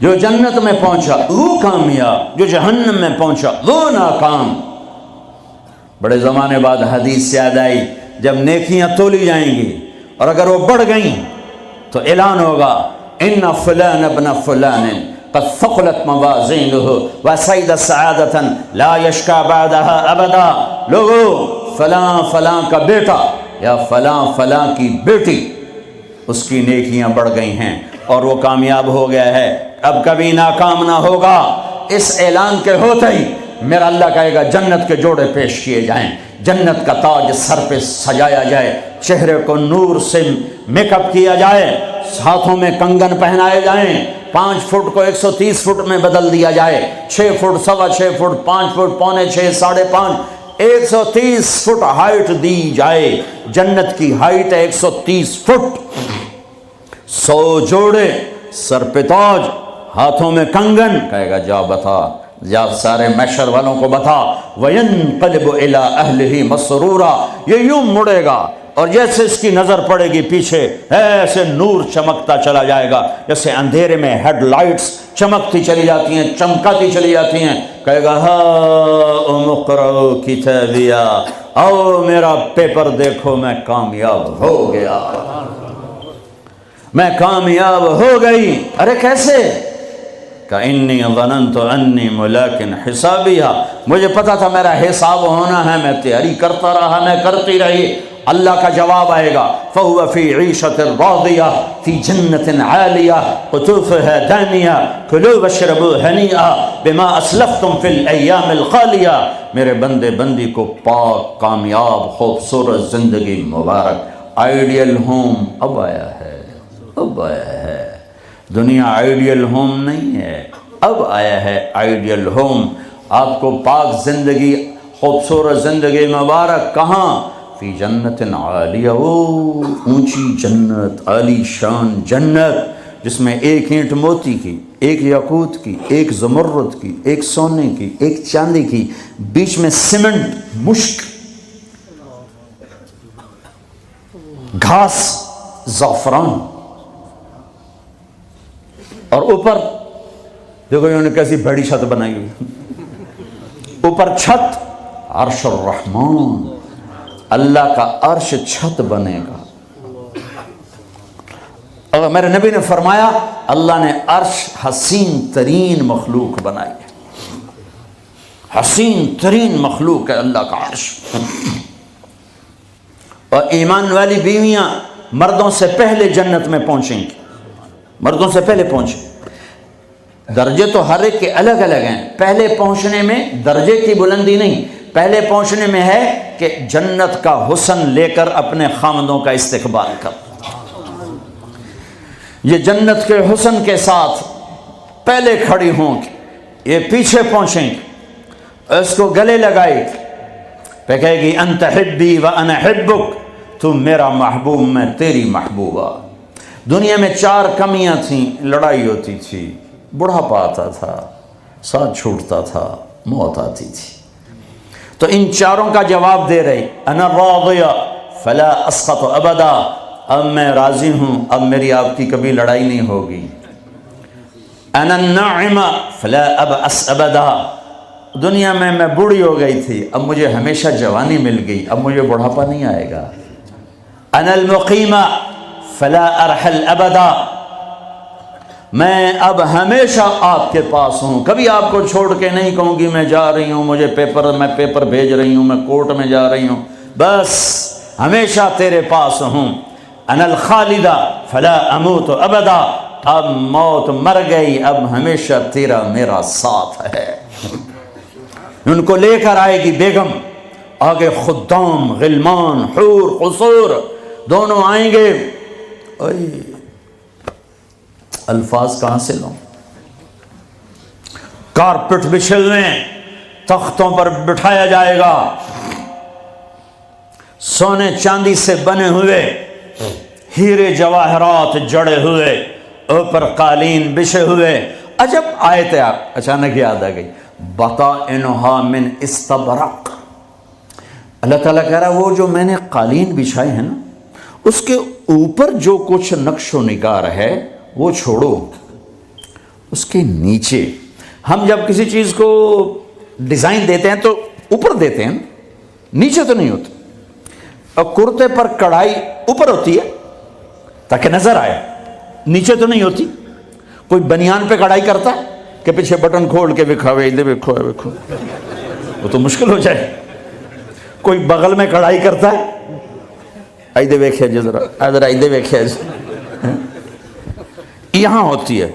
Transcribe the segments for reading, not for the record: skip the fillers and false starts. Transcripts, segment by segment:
جو جنت میں پہنچا وہ کامیاب، جو جہنم میں پہنچا وہ ناکام۔ بڑے زمانے بعد حدیث سے یاد آئی، جب نیکیاں تولی جائیں گی اور اگر وہ بڑھ گئیں تو اعلان ہوگا ان فلان ابن فلان قد ثقلت موازینہ وسعد سعادۃ لا یشکا بعدها ابدا۔ لوگو فلاں فلاں کا بیٹا یا فلاں فلاں کی بیٹی، اس کی نیکیاں بڑھ گئی ہیں اور وہ کامیاب ہو گیا ہے، اب کبھی ناکام نہ ہوگا۔ اس اعلان کے ہوتے ہی میرا اللہ کہے گا جنت کے جوڑے پیش کیے جائیں، جنت کا تاج سر پہ سجایا جائے، چہرے کو نور سے میک اپ کیا جائے، ہاتھوں میں کنگن پہنائے جائیں، 5 فٹ کو 130 فٹ میں بدل دیا جائے، 6 feet 6.25 feet 5 feet 5.25 5.5 130 feet height دی جائے۔ جنت کی ہائٹ ہے 130 فٹ۔ 100 جوڑے، سر پہ تاج، ہاتھوں میں کنگن، کہے گا جا بتا، جا سارے محشر والوں کو بتا۔ وَيَنْقَلِبُ إِلَىٰ أَهْلِهِ مَسْرُورًا، یہ یوں مڑے گا اور جیسے اس کی نظر پڑے گی پیچھے ایسے نور چمکتا چلا جائے گا، جیسے اندھیرے میں ہیڈ لائٹس چمکتی چلی جاتی ہیں، چمکاتی چلی جاتی ہیں۔ کہے گا ہاؤم اقرؤوا کتابیہ، آؤ میرا پیپر دیکھو، میں کامیاب ہو گیا، میں کامیاب ہو گئی۔ ارے کیسے؟ کہ انی ظننت انی ملاق حسابیہ، مجھے پتا تھا میرا حساب ہونا ہے، میں تیاری کرتا رہا، میں کرتی رہی۔ اللہ کا جواب آئے گا فَهُوَ فِي عِيشَةٍ رَاضِيَةٍ فِي جَنَّةٍ عَالِيَةٍ قُطُوفُهَا دَانِيَةٌ كُلُوا وَاشْرَبُوا هَنِيئًا بِمَا أَسْلَفْتُمْ فِي الْأَيَّامِ الْخَالِيَةِ۔ میرے بندے بندی کو پاک، کامیاب، خوبصورت زندگی مبارک۔ آئیڈیل ہوم اب آیا ہے، اب آیا ہے۔ دنیا آئیڈیل ہوم نہیں ہے، اب آیا ہے آئیڈیل ہوم۔ آپ کو پاک زندگی، خوبصورت زندگی مبارک کہاں؟ فی جنت عالیہ، اونچی جنت، عالی شان جنت، جس میں ایک اینٹ موتی کی، ایک یاقوت کی، ایک زمرد کی، ایک سونے کی، ایک چاندی کی، بیچ میں سیمنٹ، مشک، گھاس، زعفران، اور اوپر دیکھو انہوں نے کیسی بڑی چھت بنائی ہوئی، اوپر چھت عرش الرحمن، اللہ کا عرش چھت بنے گا۔ اور میرے نبی نے فرمایا اللہ نے عرش حسین ترین مخلوق بنائی ہے، حسین ترین مخلوق ہے اللہ کا عرش۔ اور ایمان والی بیویاں مردوں سے پہلے جنت میں پہنچیں گی، مردوں سے پہلے پہنچیں۔ درجے تو ہر ایک کے الگ الگ ہیں، پہلے پہنچنے میں درجے کی بلندی نہیں، پہلے پہنچنے میں ہے کہ جنت کا حسن لے کر اپنے خامدوں کا استقبال کر۔ یہ جنت کے حسن کے ساتھ پہلے کھڑی ہوں گی، یہ پیچھے پہنچیں گی، اس کو گلے لگائے گی، پہ کہے گی انت حبی وانا حبک، تو میرا محبوب میں تیری محبوبہ۔ دنیا میں 4 کمیاں تھیں، لڑائی ہوتی تھی، بڑھاپا آتا تھا، ساتھ چھوٹتا تھا، موت آتی تھی، تو ان 4 کا جواب دے رہی، انا راضیہ فلا اسخط ابدا، اب میں راضی ہوں، اب میری آپ کی کبھی لڑائی نہیں ہوگی۔ انا الناعمہ فلا ابأس ابدا، دنیا میں بوڑھی ہو گئی تھی، اب مجھے ہمیشہ جوانی مل گئی، اب مجھے بڑھاپا نہیں آئے گا۔ انا المقیمہ فلا ارحل ابدا، میں اب ہمیشہ آپ کے پاس ہوں، کبھی آپ کو چھوڑ کے نہیں کہوں گی میں جا رہی ہوں، مجھے میں پیپر بھیج رہی ہوں، میں کورٹ میں جا رہی ہوں، بس ہمیشہ تیرے پاس ہوں۔ انا الخالدہ فلا اموت ابدا، اب موت مر گئی، اب ہمیشہ تیرا میرا ساتھ ہے۔ ان کو لے کر آئے گی بیگم، آگے خدام، غلمان، حور، قصور دونوں آئیں گے۔ الفاظ کہاں سے لوں؟ کارپٹ بچھے ہوئے ہیں، تختوں پر بٹھایا جائے گا، سونے چاندی سے بنے ہوئے، ہیرے جواہرات جڑے ہوئے، اوپر قالین بچھے ہوئے۔ عجب آیت ہے، اچانک یاد آ گئی، بطائنہا من استبرق۔ اللہ تعالیٰ کہہ رہا وہ جو میں نے قالین بچھائے ہیں نا، اس کے اوپر جو کچھ نقش و نگار ہے وہ چھوڑو، اس کے نیچے ہم جب کسی چیز کو ڈیزائن دیتے ہیں تو اوپر دیتے ہیں، نیچے تو نہیں ہوتی. اور کرتے پر کڑھائی اوپر ہوتی ہے تاکہ نظر آئے، نیچے تو نہیں ہوتی. کوئی بنیان پہ کڑھائی کرتا ہے کہ پیچھے بٹن کھول کے دکھاوے ادھر دیکھو دیکھو، وہ تو مشکل ہو جائے. کوئی بغل میں کڑھائی کرتا ہے، ادھر دیکھے جی ذرا، ادھر ادھر دیکھے جی، یہاں ہوتی ہے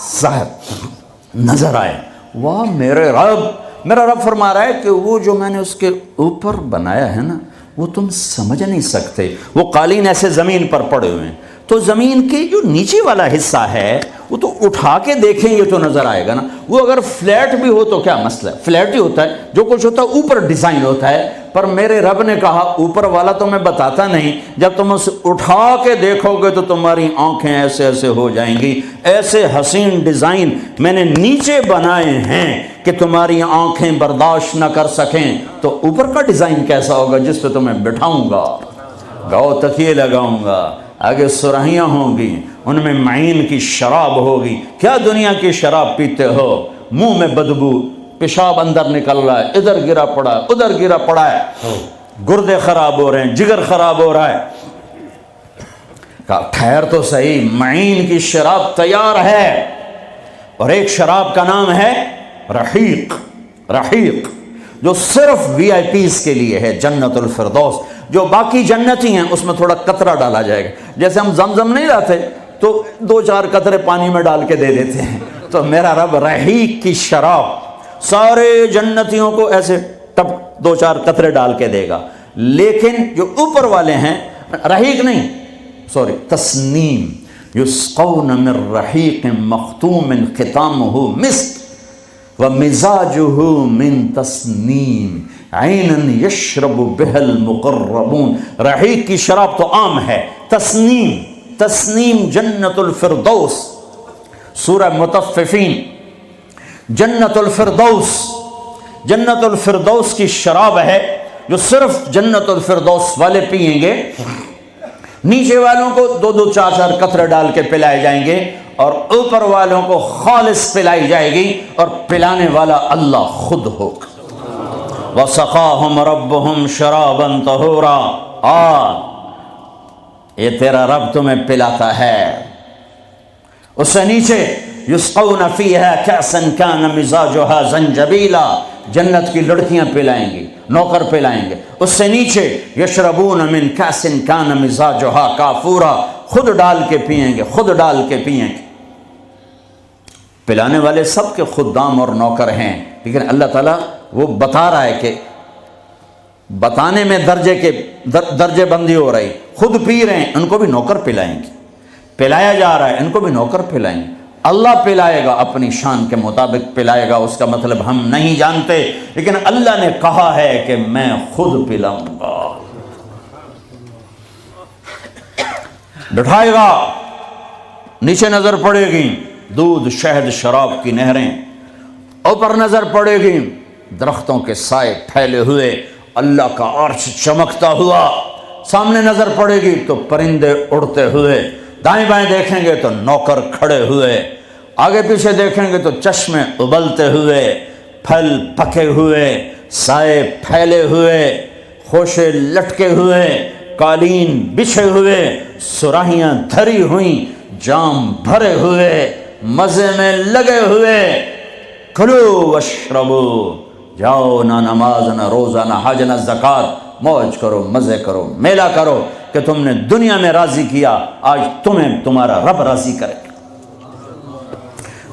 صاحب نظر آئے. واہ میرے رب، میرا رب فرما رہا ہے کہ وہ جو میں نے اس کے اوپر بنایا ہے نا وہ تم سمجھ نہیں سکتے. وہ قالین ایسے زمین پر پڑے ہوئے ہیں، تو زمین کے جو نیچے والا حصہ ہے وہ تو اٹھا کے دیکھیں گے تو نظر آئے گا نا. وہ اگر فلیٹ بھی ہو تو کیا مسئلہ ہے، فلیٹ ہی ہوتا ہے، جو کچھ ہوتا ہے اوپر ڈیزائن ہوتا ہے. پر میرے رب نے کہا اوپر والا تو میں بتاتا نہیں، جب تم اسے اٹھا کے دیکھو گے تو تمہاری آنکھیں ایسے ایسے ہو جائیں گی. ایسے حسین ڈیزائن میں نے نیچے بنائے ہیں کہ تمہاری آنکھیں برداشت نہ کر سکیں، تو اوپر کا ڈیزائن کیسا ہوگا جس پہ تمہیں بٹھاؤں گا، گاؤ تکیے لگاؤں گا، آگے سرہیاں ہوں گی، ان میں معین کی شراب ہوگی. کیا دنیا کی شراب پیتے ہو، منہ میں بدبو، پیشاب اندر نکل رہا ہے، ادھر گرا پڑا ہے ادھر گرا پڑا ہے، گردے خراب ہو رہے ہیں، جگر خراب ہو رہا ہے. کہا ٹھہر تو صحیح، معین کی شراب تیار ہے، اور ایک شراب کا نام ہے رحیق. رحیق جو صرف وی آئی پیز کے لیے ہے، جنت الفردوس. جو باقی جنتی ہیں اس میں تھوڑا قطرہ ڈالا جائے گا. جیسے ہم زمزم نہیں لاتے تو 2-4 قطرے پانی میں ڈال کے دے دیتے ہیں، تو میرا رب رحیق کی شراب سارے جنتیوں کو ایسے ٹپ 2-4 قطرے ڈال کے دے گا. لیکن جو اوپر والے ہیں رحیق نہیں، سوری تسنیم، یسقون من رحیق مختوم ختامہ مسک ومزاجہ من تسنیم عیناً یشرب بها المقربون. رحیق کی شراب تو عام ہے، تسنیم جنت الفردوس. سورہ مطففین، جنت الفردوس کی شراب ہے جو صرف جنت الفردوس والے پیئیں گے. نیچے والوں کو 2-2 4-4 قطرے ڈال کے پلائے جائیں گے، اور اوپر والوں کو خالص پلائی جائے گی، اور پلانے والا اللہ خود ہوگا. وَسَقَاهُمْ رَبُّهُمْ شَرَابًا طَهُورًا. یہ تیرا رب تمہیں پلاتا ہے. اس سے نیچے یسقون فیہا کأسا کان مزاجہا زنجبیلا، جنت کی لڑکیاں پلائیں گی، نوکر پلائیں گے. اس سے نیچے یشربون من کأس کان مزاجہا کافورا، خود ڈال کے پئیں گے، خود ڈال کے پئیں گے. پلانے والے سب کے خدام اور نوکر ہیں، لیکن اللہ تعالیٰ وہ بتا رہا ہے کہ بتانے میں درجے بندی ہو رہی. خود پی رہے ہیں، ان کو بھی نوکر پلائیں گے. پلایا جا رہا ہے، ان کو بھی نوکر پلائیں گے. اللہ پلائے گا، اپنی شان کے مطابق پلائے گا، اس کا مطلب ہم نہیں جانتے، لیکن اللہ نے کہا ہے کہ میں خود پلاؤں گا. بٹھائے گا، نیچے نظر پڑے گی دودھ شہد شراب کی نہریں، اوپر نظر پڑے گی درختوں کے سائے پھیلے ہوئے، اللہ کا عرش چمکتا ہوا. سامنے نظر پڑے گی تو پرندے اڑتے ہوئے، دائیں بائیں دیکھیں گے تو نوکر کھڑے ہوئے، آگے پیچھے دیکھیں گے تو چشمے ابلتے ہوئے، پھل پکے ہوئے، سائے پھیلے ہوئے، خوشے لٹکے ہوئے، قالین بچھے ہوئے، سراہیاں دھری ہوئیں، جام بھرے ہوئے، مزے میں لگے ہوئے. کھلو واشربو، جاؤ، نہ نماز نہ روزہ نہ حج نہ زکوٰۃ، موج کرو، مزے کرو، میلہ کرو کہ تم نے دنیا میں راضی کیا، آج تمہیں تمہارا رب راضی کرے.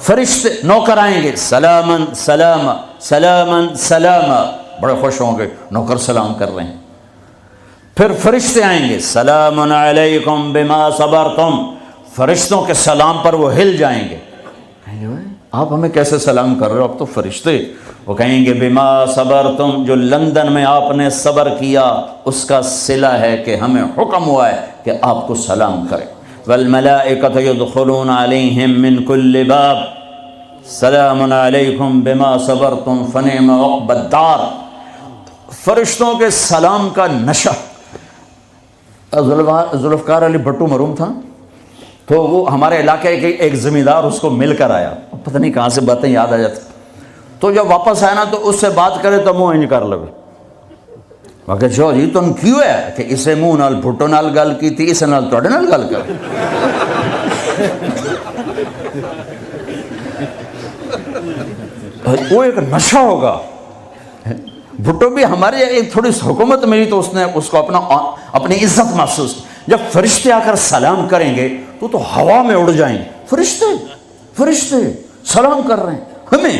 فرشتے نوکر آئیں گے، سلامن سلام سلامن سلام، بڑے خوش ہوں گے، نوکر سلام کر رہے ہیں. پھر فرشتے آئیں گے، سلام علیکم بما صبرتم، فرشتوں کے سلام پر وہ ہل جائیں گے. آپ ہمیں کیسے سلام کر رہے ہو، آپ تو فرشتے. وہ کہیں گے بما صبرتم، جو لندن میں آپ نے صبر کیا اس کا صلہ ہے کہ ہمیں حکم ہوا ہے کہ آپ کو سلام کریں. والملائکۃ یدخلون علیہم من کل باب سلام علیکم بما صبرتم فنعم عقبی الدار. فرشتوں کے سلام کا نشہ. ذوالفقار علی بھٹو مرحوم تھا، تو وہ ہمارے علاقے کے ایک زمیندار اس کو مل کر آیا، پتہ نہیں کہاں سے باتیں یاد آ جاتی، تو جب واپس آیا نا تو اس سے بات کرے تو منہ انج کر لگے، میں کہ جو جی تم کیوں ہے کہ اسے منہ نال بھٹو نال گل کی تھی، اس نال توڑے نال گل کر وہ ایک نشہ ہوگا۔ بھٹو بھی ہماری ایک تھوڑی سی حکومت ملی تو اس نے اس کو اپنی عزت محسوس کی۔ جب فرشتے آ کر سلام کریں گے تو ہوا میں اڑ جائیں گے، فرشتے سلام کر رہے ہیں، ہمیں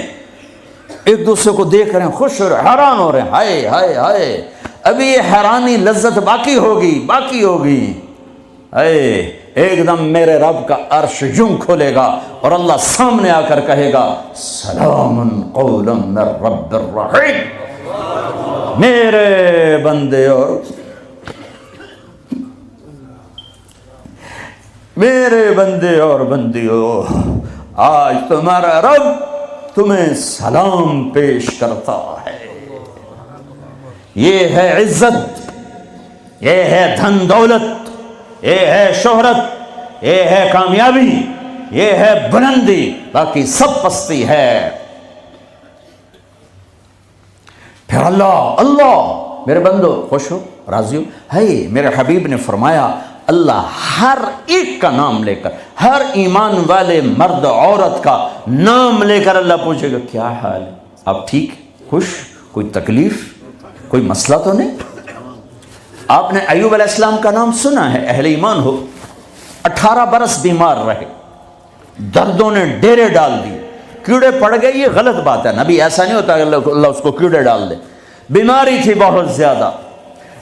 ایک دوسرے کو دیکھ رہے ہیں، خوش ہو رہے ہیں، حیران ہو رہے ہیں، ہائے ہائے ہائے ابھی یہ حیرانی لذت باقی ہوگی۔ اے ایک دم میرے رب کا عرش یوں کھولے گا اور اللہ سامنے آ کر کہے گا سلام قولا من رب الرحیم، میرے بندے اور بندیوں، آج تمہارا رب تمہیں سلام پیش کرتا ہے۔ یہ ہے عزت، یہ ہے دھن دولت، یہ ہے شہرت، یہ ہے کامیابی، یہ ہے بلندی، باقی سب پستی ہے۔ پھر اللہ میرے بندو خوش ہو، راضی ہو، ہے میرے حبیب نے فرمایا اللہ ہر ایک کا نام لے کر، ہر ایمان والے مرد عورت کا نام لے کر اللہ پوچھے گا کیا حال ہے، آپ ٹھیک، خوش، کوئی تکلیف، کوئی مسئلہ تو نہیں؟ آپ نے ایوب علیہ السلام کا نام سنا ہے، اہل ایمان ہو، 18 برس بیمار رہے، دردوں نے ڈیرے ڈال دی، کیڑے پڑ گئے، یہ غلط بات ہے، نبی ایسا نہیں ہوتا کہ اللہ اس کو کیڑے ڈال دے، بیماری تھی بہت زیادہ،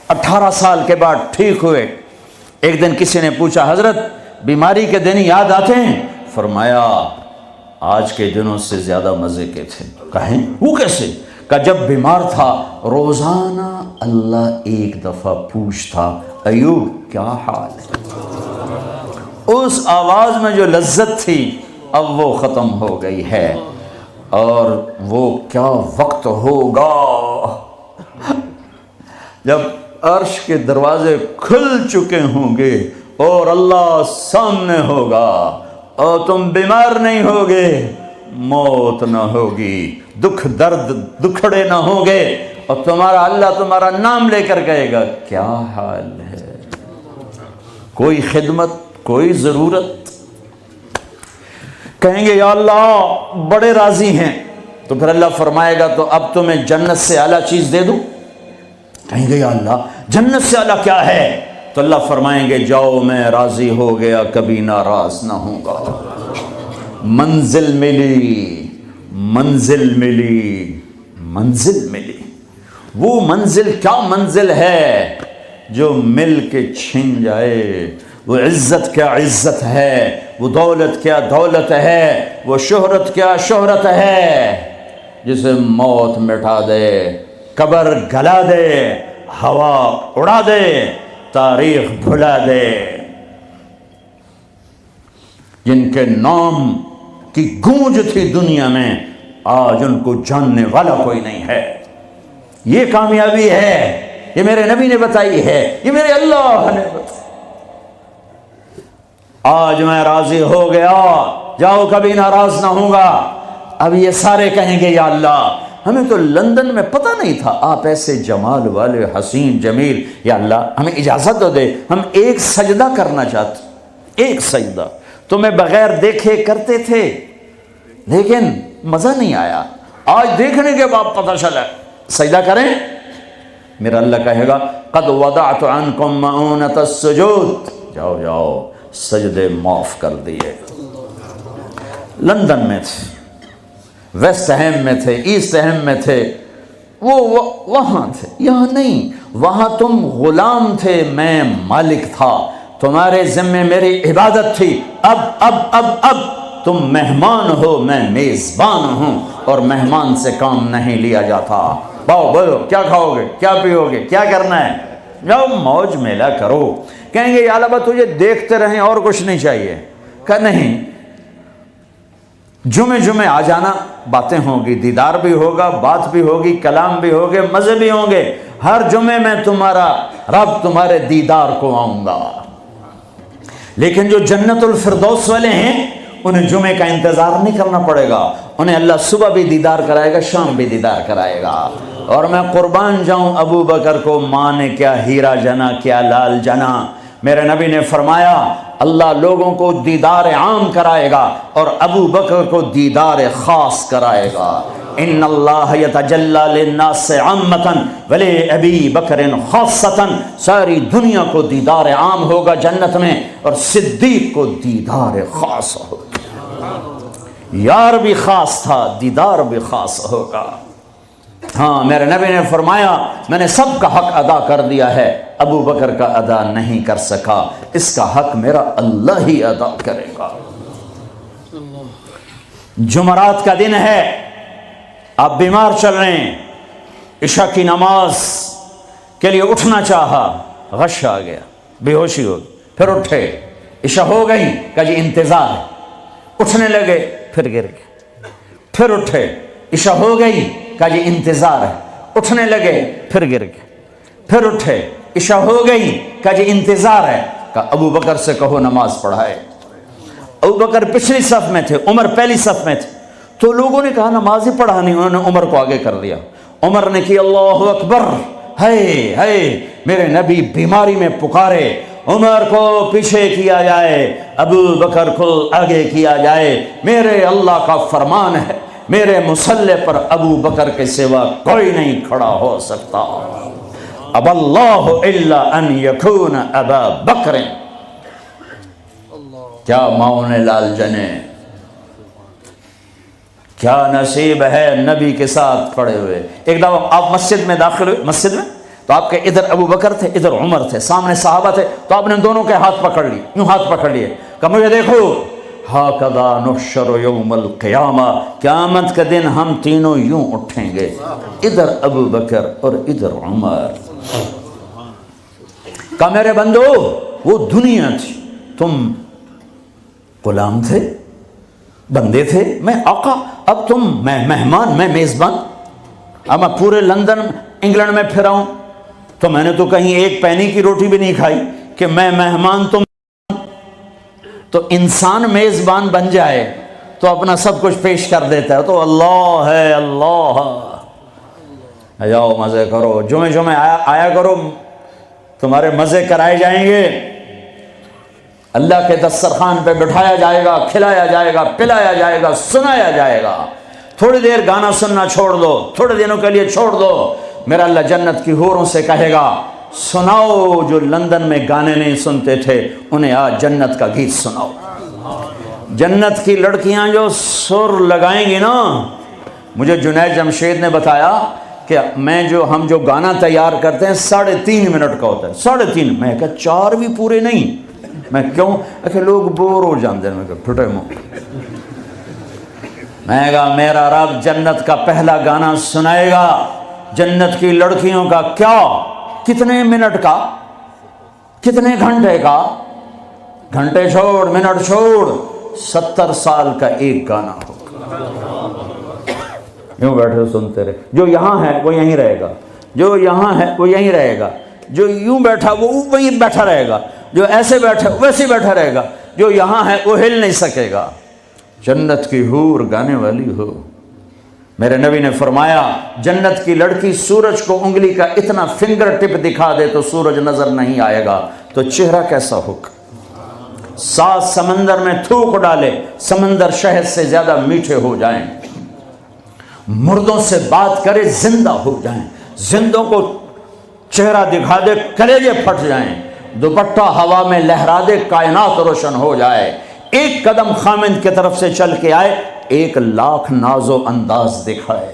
18 سال کے بعد ٹھیک ہوئے۔ ایک دن کسی نے پوچھا حضرت بیماری کے دن یاد آتے ہیں؟ فرمایا آج کے دنوں سے زیادہ مزے کے تھے۔ کہیں وہ کیسے؟ کہ جب بیمار تھا روزانہ اللہ ایک دفعہ پوچھتا ایوب کیا حال ہے، اس آواز میں جو لذت تھی اب وہ ختم ہو گئی ہے، اور وہ کیا وقت ہوگا جب عرش کے دروازے کھل چکے ہوں گے اور اللہ سامنے ہوگا اور تم بیمار نہیں ہوگے، موت نہ ہوگی، دکھ درد دکھڑے نہ ہوں گے، اور اللہ تمہارا نام لے کر کہے گا کیا حال ہے، کوئی خدمت، کوئی ضرورت، کہیں گے یا اللہ بڑے راضی ہیں، تو پھر اللہ فرمائے گا تو اب تمہیں جنت سے اعلیٰ چیز دے دوں؟ کہیں گے یا اللہ جنت سے اعلیٰ کیا ہے؟ تو اللہ فرمائیں گے جاؤ میں راضی ہو گیا، کبھی ناراض نہ ہوں گا، منزل ملی، وہ منزل کیا منزل ہے جو مل کے چھن جائے، وہ عزت کیا عزت ہے، وہ دولت کیا دولت ہے، وہ شہرت کیا شہرت ہے، جسے موت مٹا دے، قبر گلا دے، ہوا اڑا دے، تاریخ بھلا دے، جن کے نام کی گونج تھی دنیا میں آج ان کو جاننے والا کوئی نہیں ہے۔ یہ کامیابی ہے، یہ میرے نبی نے بتائی ہے، یہ میرے اللہ نے بتائی۔ آج میں راضی ہو گیا، جاؤ کبھی ناراض نہ ہوں گا۔ اب یہ سارے کہیں گے یا اللہ ہمیں تو لندن میں پتہ نہیں تھا آپ ایسے جمال والے حسین جمیل، یا اللہ ہمیں اجازت تو دے، ہم ایک سجدہ کرنا چاہتے، ایک سجدہ تمہیں بغیر دیکھے کرتے تھے لیکن مزہ نہیں آیا، آج دیکھنے کے بعد پتہ چلا سجدہ کریں۔ میرا اللہ کہے گا قد وضعت عنکم مؤونۃ السجود، جاؤ جاؤ سجدے معاف کر دیے۔ لندن میں تھے، ویسٹ ہیم میں تھے، ایسٹ ہیم میں تھے، وہ وہاں تھے، یہاں نہیں، وہاں تم غلام تھے، میں مالک تھا، تمہارے ذمے میری عبادت تھی، اب تم مہمان ہو، میں میزبان ہوں، اور مہمان سے کام نہیں لیا جاتا۔ باؤ بولو کیا کھاؤ گے، کیا پیو گے، کیا کرنا ہے، جاؤ موج میلہ کرو۔ کہیں گے یا اللہ تجھے دیکھتے رہیں اور کچھ نہیں چاہیے؟ کہ نہیں، جمعے آ جانا، باتیں ہوں گی، دیدار بھی ہوگا، بات بھی ہوگی، کلام بھی ہوگے، مزے بھی ہوں گے، ہر جمعے میں تمہارا رب تمہارے دیدار کو آؤں گا۔ لیکن جو جنت الفردوس والے ہیں انہیں جمعے کا انتظار نہیں کرنا پڑے گا، انہیں اللہ صبح بھی دیدار کرائے گا، شام بھی دیدار کرائے گا۔ اور میں قربان جاؤں ابو بکر کو ماں نے کیا ہیرا جنا، کیا لال جنا۔ میرے نبی نے فرمایا اللہ لوگوں کو دیدار عام کرائے گا اور ابو بکر کو دیدار خاص کرائے گا۔ ان اللہ یتجلی للناس عامۃ ولی ابی بکر خاصۃ، ساری دنیا کو دیدار عام ہوگا جنت میں اور صدیق کو دیدار خاص ہوگا۔ یار بھی خاص تھا، دیدار بھی خاص ہوگا۔ ہاں میرے نبی نے فرمایا میں نے سب کا حق ادا کر دیا ہے، ابو بکر کا ادا نہیں کر سکا، اس کا حق میرا اللہ ہی ادا کرے گا۔ جمعرات کا دن ہے، آپ بیمار چل رہے ہیں، عشاء کی نماز کے لیے اٹھنا چاہا، غش آ گیا، بے ہوشی ہو گئی، پھر اٹھے، عشاء ہو گئی، کہا جی انتظار ہے، اٹھنے لگے، پھر گر گئے، پھر اٹھے، عشاء ہو گئی، کہا جی انتظار ہے، اٹھنے لگے، پھر گر گئے، پھر اٹھے، عشاء ہو گئی، کہا جی انتظار ہے، کہا ابو بکر سے کہو نماز پڑھائے۔ ابو بکر پچھلی صف میں تھے، عمر پہلی صف میں تھے، تو لوگوں نے کہا نماز ہی پڑھانی، انہوں نے عمر کو آگے کر دیا۔ عمر نے کی اللہ اکبر، ہے میرے نبی بیماری میں پکارے، عمر کو پیچھے کیا جائے، ابو بکر کو آگے کیا جائے، میرے اللہ کا فرمان ہے، میرے مصلی پر ابو بکر کے سوا کوئی نہیں کھڑا ہو سکتا۔ اب اللہ الا ان یکون ابا بکر، کیا ماؤں نے لال جنے، کیا نصیب ہے نبی کے ساتھ کھڑے ہوئے۔ ایک دفعہ آپ مسجد میں داخل ہوئے، مسجد میں تو آپ کے ادھر ابو بکر تھے، ادھر عمر تھے، سامنے صحابہ تھے، تو آپ نے دونوں کے ہاتھ پکڑ لیے، یوں ہاتھ پکڑ لیے، کہ مجھے دیکھو، ہاکذا نحشر یوم القیامہ، قیامت کے دن ہم تینوں یوں اٹھیں گے، ادھر ابو بکر اور ادھر عمر۔ کہا میرے بندو وہ دنیا تھی، تم غلام تھے، بندے تھے، میں آقا، اب تم میں مہمان، میں میزبان، اب میں پورے لندن انگلینڈ میں پھرا ہوں تو میں نے تو کہیں ایک پینی کی روٹی بھی نہیں کھائی کہ میں مہمان تم، تو انسان میزبان بن جائے تو اپنا سب کچھ پیش کر دیتا ہے، تو اللہ ہے، اللہ جاؤ مزے کرو، جمعے آیا کرو، تمہارے مزے کرائے جائیں گے، اللہ کے دسترخوان پہ بٹھایا جائے گا، کھلایا جائے گا، پلایا جائے گا، سنایا جائے گا۔ تھوڑی دیر گانا سننا چھوڑ دو، تھوڑے دنوں کے لیے چھوڑ دو، میرا اللہ جنت کی حوروں سے کہے گا سناؤ جو لندن میں گانے نہیں سنتے تھے انہیں آج جنت کا گیت سناؤ۔ جنت کی لڑکیاں جو سر لگائیں گی نا، مجھے جنید جمشید نے بتایا کہ ہم جو گانا تیار کرتے ہیں 3.5 منٹ کا ہوتا ہے، 3.5، میں کہا 4 بھی پورے نہیں، میں کیوں کہ لوگ بور ہو جاندے ہیں، میں کہا پھٹے منہ، میں کہا میرا رب جنت کا پہلا گانا سنائے گا، جنت کی لڑکیوں کا، کیا کتنے منٹ کا، کتنے گھنٹے کا، گھنٹے چھوڑ منٹ چھوڑ، 70 سال کا ایک گانا ہوگا، یوں بیٹھے سنتے رہے، جو یہاں ہے وہ یہیں رہے گا، جو یہاں ہے وہ یہیں رہے گا، جو یوں بیٹھا وہ وہیں بیٹھا رہے گا، جو ایسے بیٹھا ویسے بیٹھا رہے گا، جو یہاں ہے وہ ہل نہیں سکے گا۔ جنت کی حور گانے والی ہو۔ میرے نبی نے فرمایا جنت کی لڑکی سورج کو انگلی کا اتنا فنگر ٹپ دکھا دے تو سورج نظر نہیں آئے گا، تو چہرہ کیسا ہوگا؟ 7 سمندر میں تھوک ڈالے، سمندر شہد سے زیادہ میٹھے ہو جائیں، مردوں سے بات کرے زندہ ہو جائیں، زندوں کو چہرہ دکھا دے کلیجے پھٹ جائیں، دوپٹہ ہوا میں لہرا دے کائنات روشن ہو جائے، ایک قدم خامند کی طرف سے چل کے آئے 1,00,000 ناز و انداز دکھائے،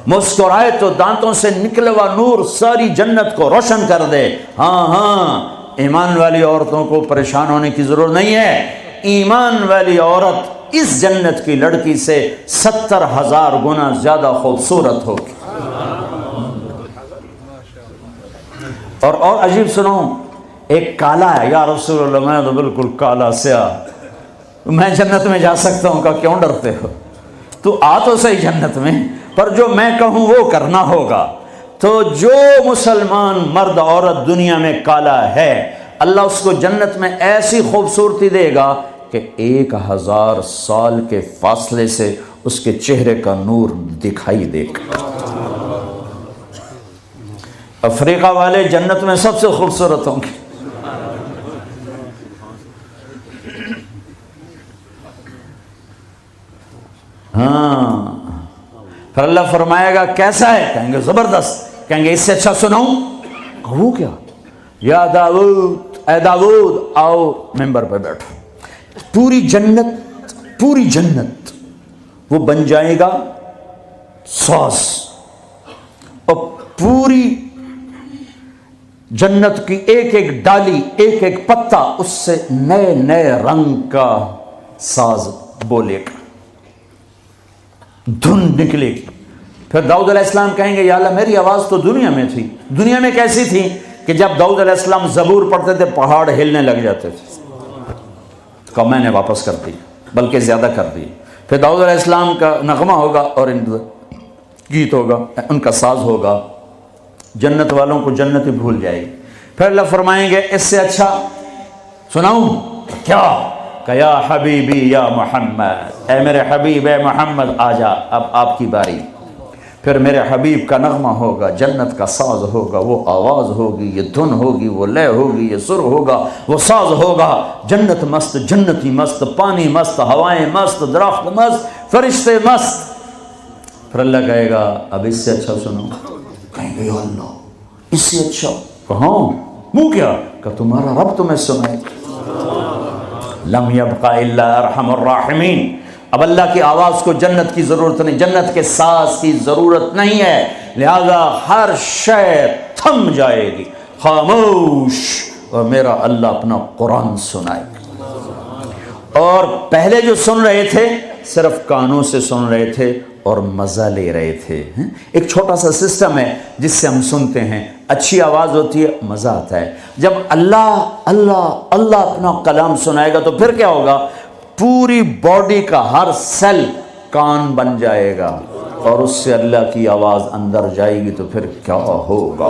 مسکرائے تو دانتوں سے نکلے ہوا نور ساری جنت کو روشن کر دے۔ ہاں ایمان والی عورتوں کو پریشان ہونے کی ضرورت نہیں ہے، ایمان والی عورت اس جنت کی لڑکی سے 70,000 گنا زیادہ خوبصورت ہوگی۔ اور عجیب سنو، ایک کالا ہے، یا رسول اللہ میں تو بالکل کالا سیاہ، میں جنت میں جا سکتا ہوں، کہ کیوں ڈرتے ہو، تو آ تو صحیح جنت میں، پر جو میں کہوں وہ کرنا ہوگا۔ تو جو مسلمان مرد عورت دنیا میں کالا ہے، اللہ اس کو جنت میں ایسی خوبصورتی دے گا کہ 1000 سال کے فاصلے سے اس کے چہرے کا نور دکھائی دے گا۔ افریقہ والے جنت میں سب سے خوبصورت ہوں گے۔ ہاں، پھر اللہ فرمائے گا کیسا ہے؟ کہیں گے زبردست۔ کہیں گے اس سے اچھا سناؤں؟ کہو کیا؟ یا داؤد، اے داؤد آؤ ممبر پہ بیٹھو۔ پوری جنت وہ بن جائے گا ساز، اور پوری جنت کی ایک ایک ڈالی، ایک ایک پتا اس سے نئے نئے رنگ کا ساز بولے گا، دھن نکلے گی۔ پھر داؤد علیہ السلام کہیں گے یا اللہ میری آواز تو دنیا میں تھی، دنیا میں کیسی تھی کہ جب داؤد علیہ السلام زبور پڑھتے تھے پہاڑ ہلنے لگ جاتے تھے، کہا میں نے واپس کر دی، بلکہ زیادہ کر دی۔ پھر داؤد علیہ السلام کا نغمہ ہوگا اور گیت ہوگا، ان کا ساز ہوگا، جنت والوں کو جنت ہی بھول جائے گی۔ پھر اللہ فرمائیں گے اس سے اچھا سناؤں؟ کیا؟ کہ یا حبیبی یا محمد، اے میرے حبیب اے محمد آ جا، اب آپ کی باری۔ پھر میرے حبیب کا نغمہ ہوگا، جنت کا ساز ہوگا، وہ آواز ہوگی، یہ دھن ہوگی، وہ لے ہوگی، یہ سر ہوگا، وہ ساز ہوگا۔ جنت مست، جنتی مست، پانی مست، ہوائیں مست، درخت مست، فرشتے مست۔ پھر اللہ کہے گا اب اس سے اچھا سنو۔ کہیں گے یا اللہ اس سے اچھا؟ کہاں؟ منہ کیا؟ کہ تمہارا رب تمہیں سنائے۔ لم یبقى الا ارحم الراحمین۔ اب اللہ کی آواز کو جنت کی ضرورت نہیں، جنت کے ساز کی ضرورت نہیں ہے، لہذا ہر شے تھم جائے گی، خاموش، اور میرا اللہ اپنا قرآن سنائے گا۔ اور پہلے جو سن رہے تھے صرف کانوں سے سن رہے تھے اور مزہ لے رہے تھے۔ ایک چھوٹا سا سسٹم ہے جس سے ہم سنتے ہیں، اچھی آواز ہوتی ہے، مزہ آتا ہے۔ جب اللہ اللہ اللہ اپنا کلام سنائے گا تو پھر کیا ہوگا؟ پوری باڈی کا ہر سیل کان بن جائے گا، اور اس سے اللہ کی آواز اندر جائے گی تو پھر کیا ہوگا؟